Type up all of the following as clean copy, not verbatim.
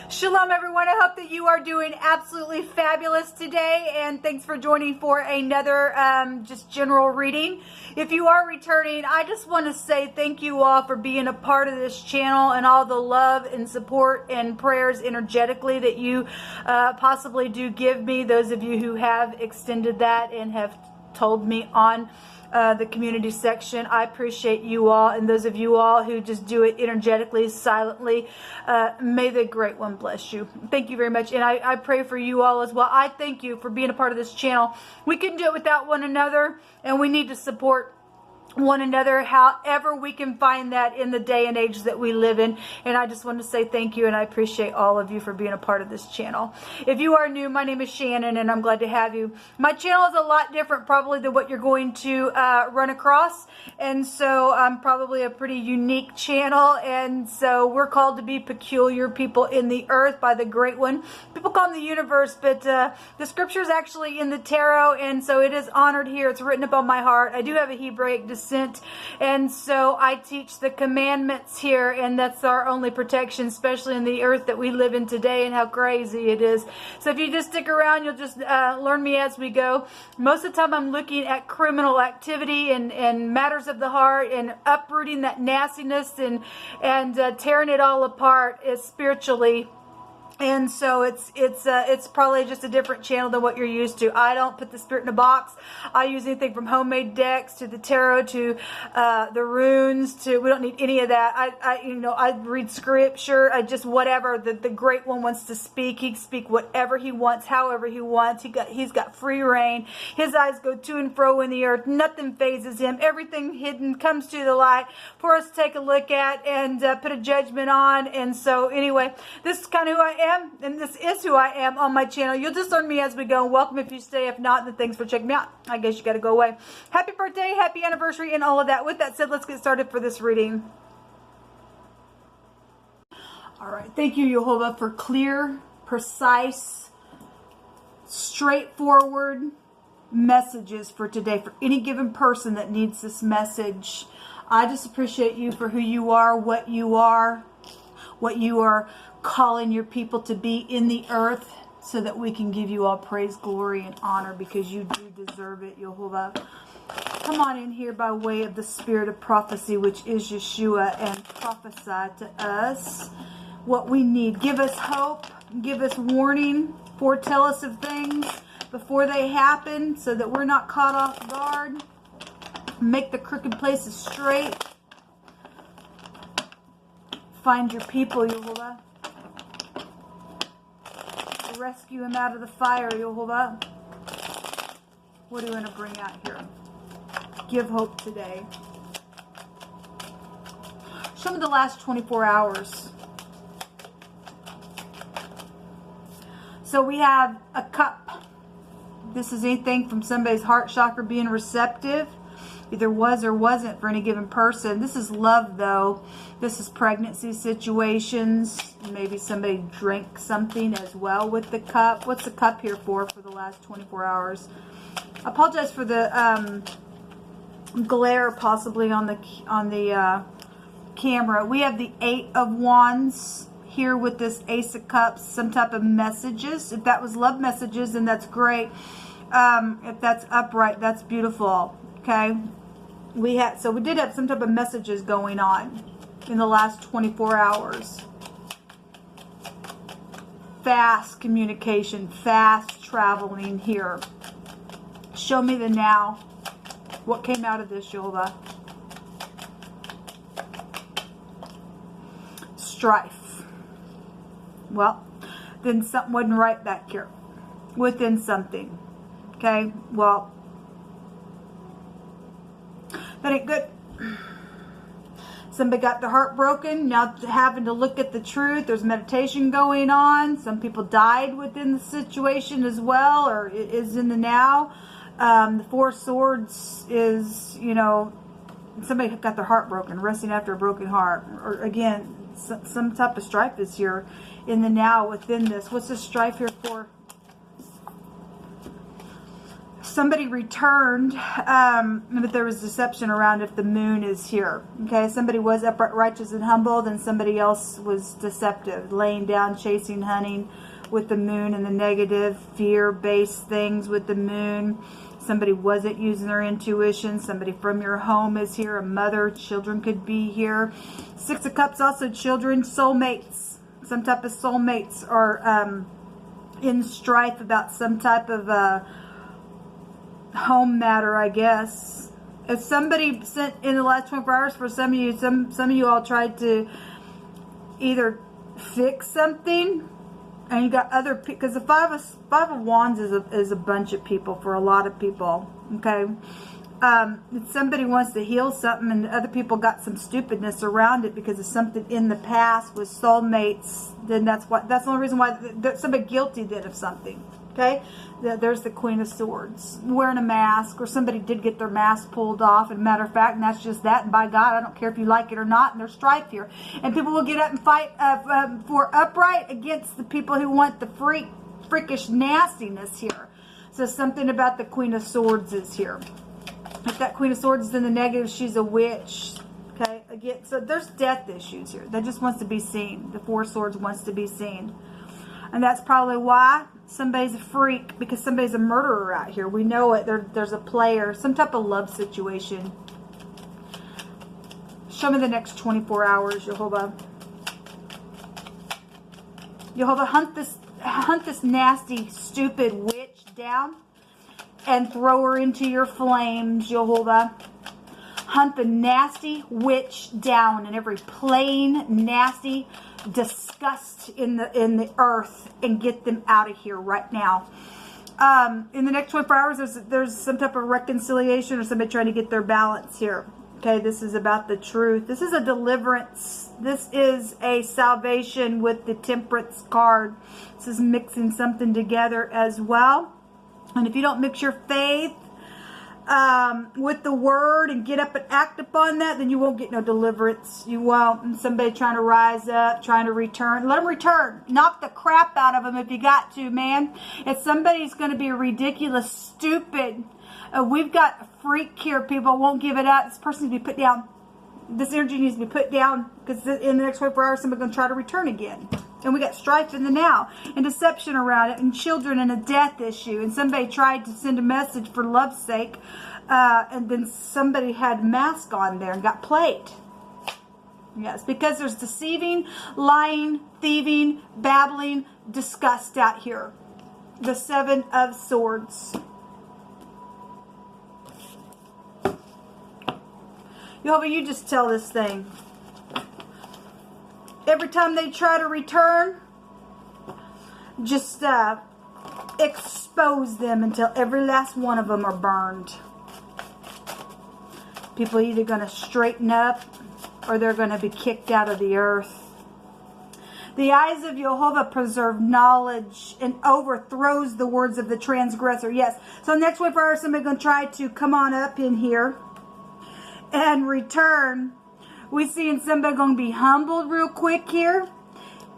Shalom everyone, I hope that you are doing absolutely fabulous today, and thanks for joining for another just general reading. If you are returning, I just want to say thank you all for being a part of this channel and all the love and support and prayers energetically that you possibly do give me. Those of you who have extended that and have told me on the community section, I appreciate you all, and those of you all who just do it energetically, silently, may the great one bless you. Thank you very much, and I pray for you all as well. I thank you for being a part of this channel. We couldn't do it without one another, and we need to support one another however we can find that in the day and age that we live in. And I just want to say thank you, and I appreciate all of you for being a part of this channel. If you are new, my name is Shannon, and I'm glad to have you. My channel is a lot different probably than what you're going to run across, and so I'm probably a pretty unique channel, and so we're called to be peculiar people in the earth by the great one. People call him the universe, but the scripture is actually in the tarot, and so it is honored here. It's written upon my heart. I do have a Hebraic descent, and so I teach the commandments here, and that's our only protection, especially in the earth that we live in today and how crazy it is. So if you just stick around, you'll just learn me as we go. Most of the time I'm looking at criminal activity and matters of the heart and uprooting that nastiness and tearing it all apart spiritually. And so it's probably just a different channel than what you're used to. I don't put the spirit in a box. I use anything from homemade decks to the tarot to the runes to, we don't need any of that. I read scripture. I just whatever the great one wants to speak. He can speak whatever he wants, however he wants. He's got free reign. His eyes go to and fro in the earth. Nothing phases him. Everything hidden comes to the light for us to take a look at and put a judgment on. And so anyway, this is kind of who I am. And this is who I am on my channel. You'll just learn me as we go. Welcome if you stay. If not, then thanks for checking me out. I guess you got to go away. Happy birthday, happy anniversary, and all of that. With that said, let's get started for this reading. All right. Thank you, Jehovah, for clear, precise, straightforward messages for today for any given person that needs this message. I just appreciate you for who you are, what you are calling your people to be in the earth, so that we can give you all praise, glory, and honor, because you do deserve it, Jehovah. Come on in here by way of the spirit of prophecy, which is Yeshua, and prophesy to us what we need. Give us hope, give us warning, foretell us of things before they happen, so that we're not caught off guard. Make the crooked places straight. Find your people, Yehovah. Rescue him out of the fire, Yehovah. What do you want to bring out here? Give hope today. Show me the last 24 hours. So we have a cup. This is anything from somebody's heart chakra being receptive. Either was or wasn't for any given person. This is love, though. This is pregnancy situations. Maybe somebody drank something as well with the cup. What's the cup here for the last 24 hours? I apologize for the glare possibly on the camera. We have the 8 of Wands here with this Ace of Cups. Some type of messages. If that was love messages, then that's great. If that's upright, that's beautiful. Okay, we did have some type of messages going on in the last 24 hours. Fast communication, fast traveling here. Show me the now. What came out of this, Jehovah? Strife. Well, then something wasn't right back here. Within something. Okay, well, that ain't good. Somebody got their heart broken. Now having to look at the truth. There's meditation going on. Some people died within the situation as well, or is in the now. The 4 of Swords is, somebody got their heart broken, resting after a broken heart. Or again, some type of strife is here in the now within this. What's this strife here for? somebody returned, but there was deception around if the moon is here. Okay, somebody was upright, righteous, and humbled, and somebody else was deceptive, laying down, chasing, hunting with the moon, and the negative, fear-based things with the moon. Somebody wasn't using their intuition. Somebody from your home is here. A mother, children could be here. Six of Cups, also children, soulmates. Some type of soulmates are in strife about some type of home matter, I guess. If somebody sent in the last 24 hours for some of you, some of you all tried to either fix something, and you got other people, because the five of Wands is a bunch of people for a lot of people. Okay, if somebody wants to heal something, and other people got some stupidness around it because of something in the past with soulmates, then that's the only reason why somebody guilty then of something. Okay, there's the Queen of Swords wearing a mask, or somebody did get their mask pulled off. And matter of fact, and that's just that. And by God, I don't care if you like it or not. And there's strife here, and people will get up and fight for upright against the people who want the freakish nastiness here. So something about the Queen of Swords is here. If that Queen of Swords is in the negative, she's a witch. Okay, again, so there's death issues here. That just wants to be seen. The Four of Swords wants to be seen, and that's probably why. Somebody's a freak, because somebody's a murderer out here. We know it. There's a player, some type of love situation. Show me the next 24 hours, Jehovah. Jehovah, hunt this nasty, stupid witch down and throw her into your flames, Jehovah. Hunt the nasty witch down and every plain, nasty disgust in the earth, and get them out of here right now. In the next 24 hours, there's some type of reconciliation or somebody trying to get their balance here. Okay, this is about the truth. This is a deliverance. This is a salvation with the Temperance card. This is mixing something together as well. And if you don't mix your faith with the word and get up and act upon that, then you won't get no deliverance. You won't. And somebody trying to rise up, trying to return, let them return. Knock the crap out of them if you got to, man. If somebody's going to be ridiculous, stupid, we've got a freak here, people. Won't give it up. This person needs to be put down. This energy needs to be put down, because in the next 24 hours, somebody's going to try to return again. And we got strife in the now, and deception around it, and children, and a death issue. And somebody tried to send a message for love's sake, and then somebody had mask on there and got played. Yes, because there's deceiving, lying, thieving, babbling, disgust out here. The Seven of Swords. Jehovah, you just tell this thing. Every time they try to return, just expose them until every last one of them are burned. People are either going to straighten up, or they're going to be kicked out of the earth. The eyes of Jehovah preserve knowledge and overthrows the words of the transgressor. Yes. So next week, for somebody's going to try to come on up in here and return. We see somebody going to be humbled real quick here.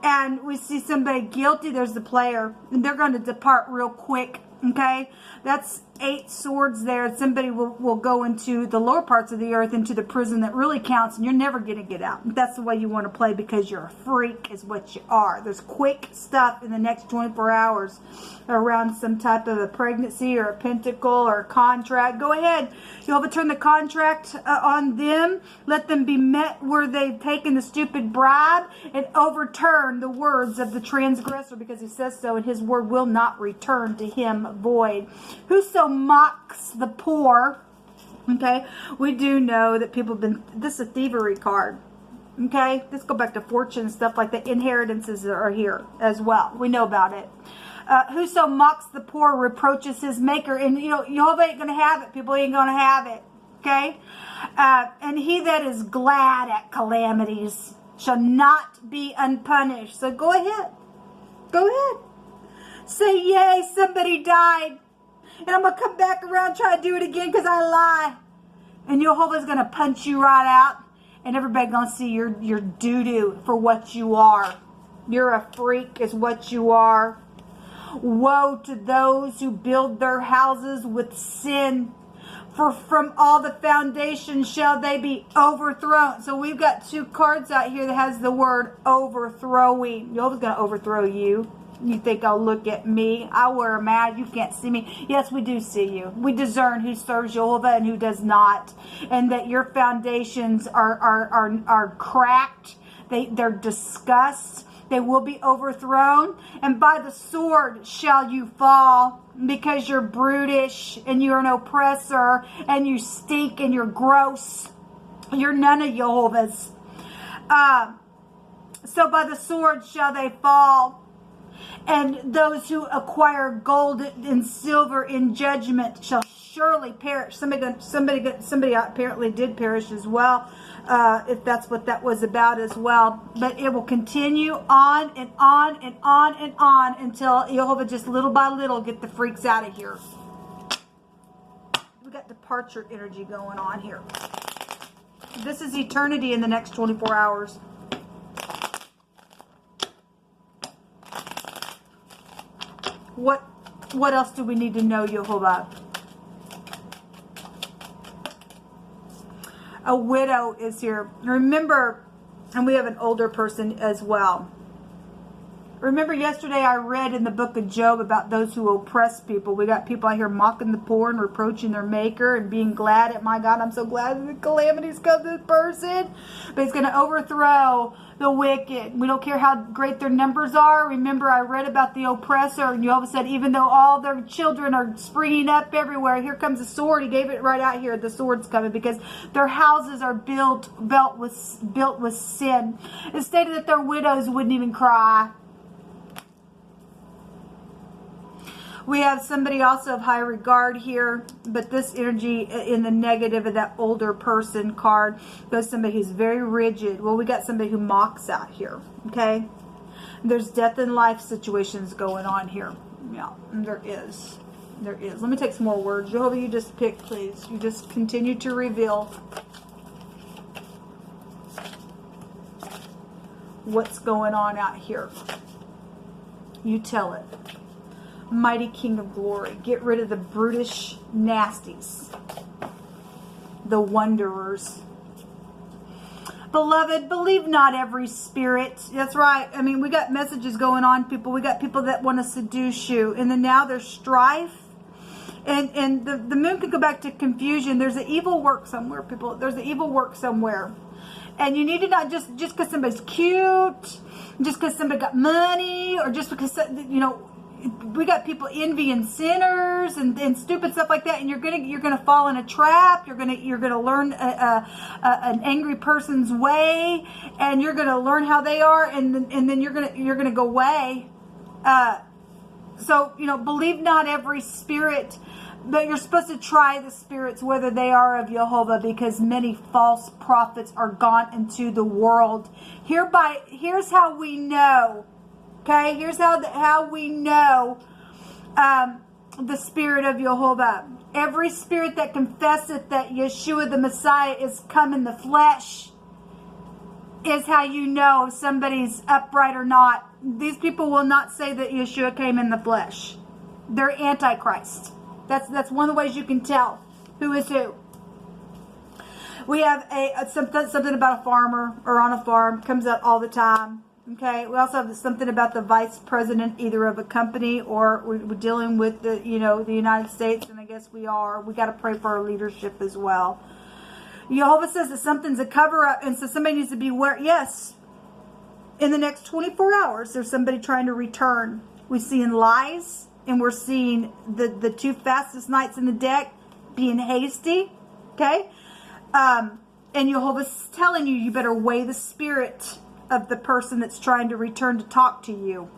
And we see somebody guilty. There's the player. And they're going to depart real quick. Okay? That's 8 swords there. Somebody will go into the lower parts of the earth, into the prison that really counts, and you're never going to get out. That's the way you want to play, because you're a freak is what you are. There's quick stuff in the next 24 hours around some type of a pregnancy or a pentacle or a contract. Go ahead. You'll overturn the contract on them. Let them be met where they've taken the stupid bribe, and overturn the words of the transgressor, because he says so, and his word will not return to him void. Whoso mocks the poor, okay, we do know that people have been, this is a thievery card, okay, let's go back to fortune and stuff like that. Inheritances are here as well. We know about it. Whoso mocks the poor reproaches his maker. And you know, Jehovah ain't going to have it. People ain't going to have it, okay. And he that is glad at calamities shall not be unpunished. So go ahead. Go ahead. Say, yay, somebody died. And I'm going to come back around and try to do it again because I lie. And Jehovah's going to punch you right out. And everybody going to see your doo-doo for what you are. You're a freak is what you are. Woe to those who build their houses with sin, for from all the foundations shall they be overthrown. So we've got 2 cards out here that has the word overthrowing. Jehovah's going to overthrow you. You think, oh, look at me. I wear a mask. You can't see me. Yes, we do see you. We discern who serves Jehovah and who does not. And that your foundations are cracked. They're discussed. They will be overthrown. And by the sword shall you fall, because you're brutish and you're an oppressor and you stink and you're gross. You're none of Jehovah's. So by the sword shall they fall. And those who acquire gold and silver in judgment shall surely perish. Somebody apparently did perish as well, if that's what that was about as well. But it will continue on and on and on and on until Jehovah just little by little get the freaks out of here. We got departure energy going on here. This is eternity in the next 24 hours. What else do we need to know, Jehovah? A widow is here. Remember, and we have an older person as well. Remember yesterday I read in the book of Job about those who oppress people. We got people out here mocking the poor and reproaching their maker and being glad at, my God, I'm so glad that the calamities come to this person. But it's going to overthrow the wicked. We don't care how great their numbers are. Remember, I read about the oppressor, and Jehovah said, even though all their children are springing up everywhere, here comes a sword. He gave it right out here. The sword's coming because their houses are built with sin. It stated that their widows wouldn't even cry. We have somebody also of high regard here, but this energy in the negative of that older person card goes somebody who's very rigid. Well, we got somebody who mocks out here, okay? There's death and life situations going on here. Yeah, there is. There is. Let me take some more words. Jehovah, you just pick, please. You just continue to reveal what's going on out here. You tell it. Mighty King of Glory, get rid of the brutish nasties, the wanderers. Beloved, believe not every spirit. That's right. I mean, we got messages going on, people. We got people that want to seduce you. And then now there's strife. And the moon could go back to confusion. There's an evil work somewhere, people. There's an evil work somewhere. And you need to not just because somebody's cute, just because somebody got money, or just because, you know, we got people envying sinners and stupid stuff like that, and you're gonna fall in a trap. You're gonna learn an angry person's way, and you're gonna learn how they are, and then you're gonna go away. So you know, believe not every spirit, but you're supposed to try the spirits whether they are of Jehovah, because many false prophets are gone into the world. Here's how we know. Okay, here's how we know the spirit of Jehovah. Every spirit that confesseth that Yeshua the Messiah is come in the flesh is how you know if somebody's upright or not. These people will not say that Yeshua came in the flesh. They're antichrist. That's one of the ways you can tell who is who. We have something about a farmer or on a farm, comes out all the time. Okay, we also have something about the vice president, either of a company or we're dealing with the United States, and I guess we got to pray for our leadership as well. Jehovah says that something's a cover up, and so somebody needs to be aware. Yes, in the next 24 hours, there's somebody trying to return. We're seeing lies, and we're seeing the 2 fastest knights in the deck being hasty. Okay, and Jehovah's telling you better weigh the spirit of the person that's trying to return to talk to you.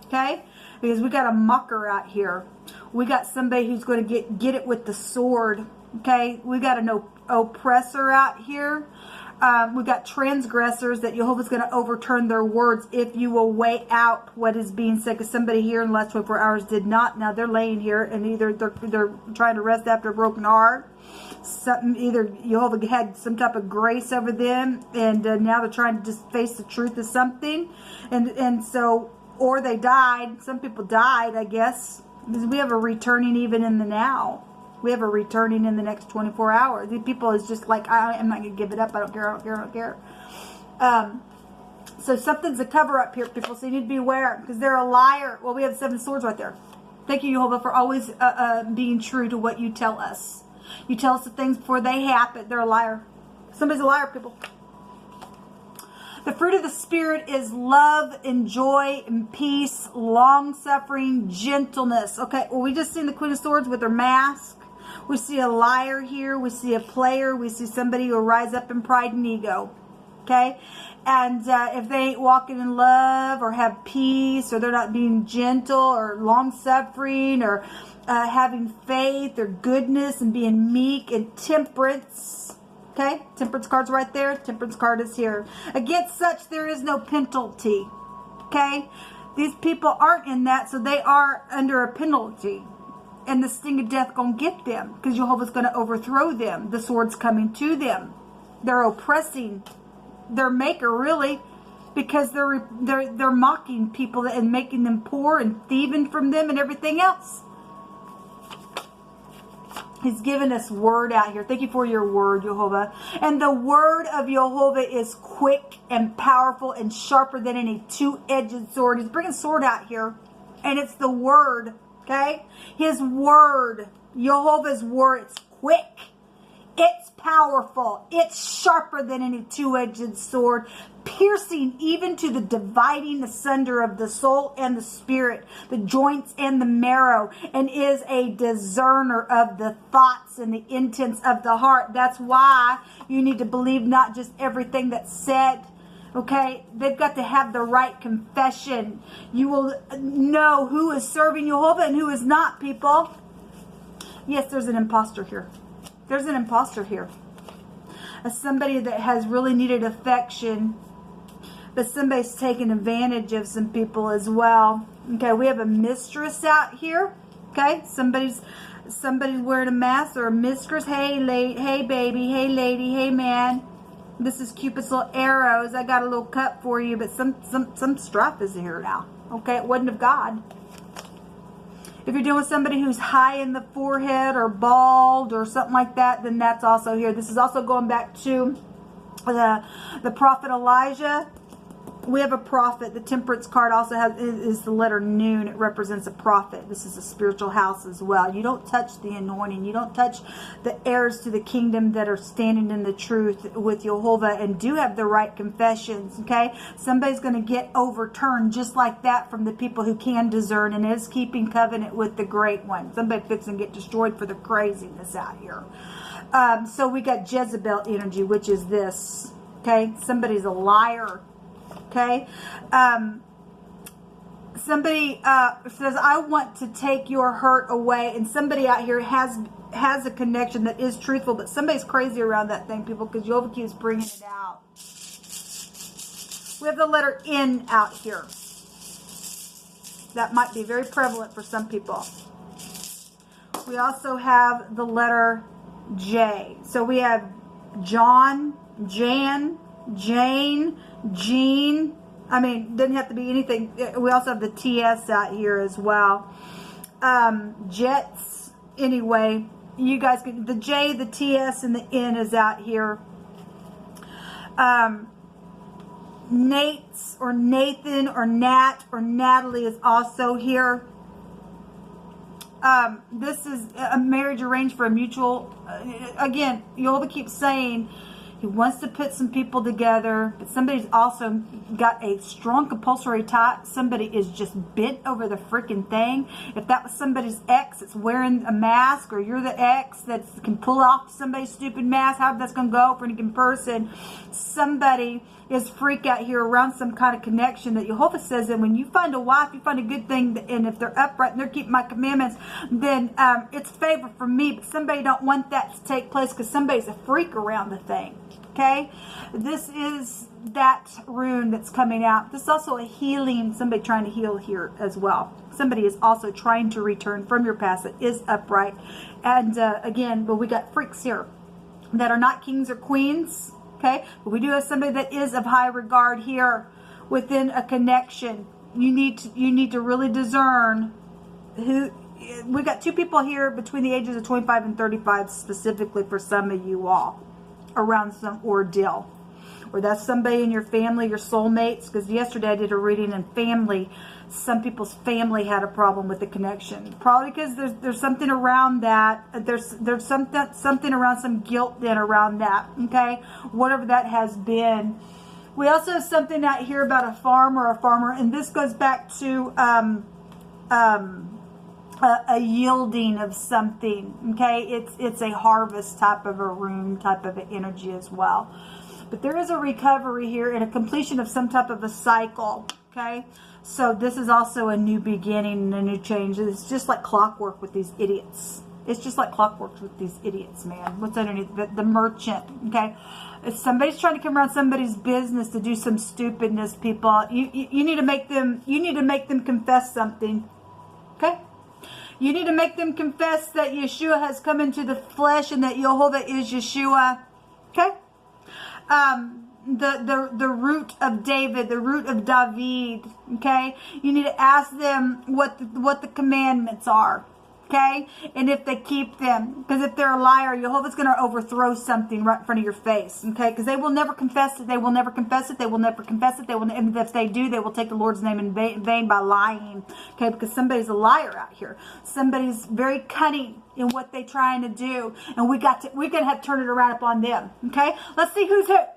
Okay? Because we got a mucker out here. We got somebody who's going to get it with the sword. Okay? We got an oppressor out here. We got transgressors that Jehovah's going to overturn their words if you will weigh out what is being said. Because somebody here in the last 24 hours did not. Now they're laying here and either they're trying to rest after a broken heart. Either Jehovah had some type of grace over them, and now they're trying to just face the truth of something, and so or they died. Some people died, I guess, because we have a returning even in the now. We have a returning in the next 24 hours. These people is just like, I'm not going to give it up. I don't care. I don't care. I don't care. So something's a cover up here, people. So you need to be aware because they're a liar. Well, we have 7 swords right there. Thank you, Jehovah, for always being true to what you tell us. You tell us the things before they happen. They're a liar. Somebody's a liar, people. The fruit of the Spirit is love and joy and peace, long-suffering, gentleness. Okay, well, we just seen the Queen of Swords with her mask. We see a liar here. We see a player. We see somebody who will rise up in pride and ego. Okay? And if they ain't walking in love or have peace or they're not being gentle or long-suffering or having faith or goodness and being meek and temperance. Okay? Temperance card's right there. Temperance card is here. Against such, there is no penalty. Okay? These people aren't in that, so they are under a penalty. And the sting of death going to get them because Jehovah's going to overthrow them. The sword's coming to them. They're oppressing their maker, really, because they're mocking people and making them poor and thieving from them and everything else. He's given us word out here. Thank you for your word, Jehovah. And the word of Jehovah is quick and powerful and sharper than any two-edged sword. He's bringing sword out here. And it's the word, okay? His word, Jehovah's word, it's quick. It's powerful. It's sharper than any two-edged sword, piercing even to the dividing asunder of the soul and the spirit, the joints and the marrow, and is a discerner of the thoughts and the intents of the heart. That's why you need to believe not just everything that's said. Okay, they've got to have the right confession. You will know who is serving Jehovah and who is not, people. Yes, there's an imposter here. There's an imposter here. Somebody that has really needed affection, but somebody's taking advantage of some people as well. Okay, we have a mistress out here. Okay, somebody's wearing a mask or a mistress. Hey, hey, baby. Hey, lady. Hey, man. This is Cupid's little arrows. I got a little cup for you, but some strife is here now. Okay, it wasn't of God. If you're dealing with somebody who's high in the forehead or bald or something like that, then that's also here. This is also going back to the prophet Elijah. We have a prophet. The temperance card also is the letter Noon. It represents a prophet. This is a spiritual house as well. You don't touch the anointing. You don't touch the heirs to the kingdom that are standing in the truth with Jehovah and do have the right confessions. Okay? Somebody's going to get overturned just like that from the people who can discern and is keeping covenant with the great one. Somebody fixing to get destroyed for the craziness out here. So we got Jezebel energy, which is this. Okay? Somebody's a liar. Okay, somebody says, I want to take your hurt away, and somebody out here has a connection that is truthful, but somebody's crazy around that thing, people, because Jehovah keeps bringing it out. We have the letter N out here. That might be very prevalent for some people. We also have the letter J. So we have John, Jan, Jane, Jean. I mean, doesn't have to be anything. We also have the TS out here as well. Jets. Anyway, you guys can, the J, the TS, and the N is out here. Nate's or Nathan or Nat or Natalie is also here. This is a marriage arranged for a mutual. Again, Jehovah keeps saying he wants to put some people together, but somebody's also got a strong compulsory tie. Somebody is just bent over the freaking thing. If that was somebody's ex that's wearing a mask, or you're the ex that can pull off somebody's stupid mask, however that's going to go for any given person, somebody is freak out here around some kind of connection that Jehovah says that when you find a wife, you find a good thing, and if they're upright and they're keeping my commandments, then it's favor from me. But somebody don't want that to take place because somebody's a freak around the thing. Okay, this is that rune that's coming out. This is also a healing, somebody trying to heal here as well. Somebody is also trying to return from your past that is upright. And again, but we got freaks here that are not kings or queens. Okay, but we do have somebody that is of high regard here within a connection. you need to really discern who. We got 2 people here between the ages of 25 and 35, specifically for some of you all, around some ordeal. Or that's somebody in your family, your soulmates, because yesterday I did a reading in family. Some people's family had a problem with the connection. Probably because there's something around that. There's something around some guilt then around that. Okay, whatever that has been. We also have something out here about a farmer, and this goes back to a yielding of something. Okay, it's a harvest type of a room, type of an energy as well. But there is a recovery here and a completion of some type of a cycle. Okay, so this is also a new beginning and a new change. It's just like clockwork with these idiots. It's just like clockwork with these idiots, man. What's underneath? The merchant. Okay, if somebody's trying to come around somebody's business to do some stupidness, people, you need to make them. You need to make them confess something. Okay. You need to make them confess that Yeshua has come into the flesh and that Jehovah is Yeshua. Okay? The root of David, the root of David. Okay? You need to ask them what the commandments are. Okay? And if they keep them. Because if they're a liar, Jehovah's going to overthrow something right in front of your face. Okay? Because they will never confess it. They will never confess it. They will never confess it. And if they do, they will take the Lord's name in vain by lying. Okay? Because somebody's a liar out here. Somebody's very cunning in what they're trying to do. And we're going to have to turn it around upon them. Okay? Let's see who's here.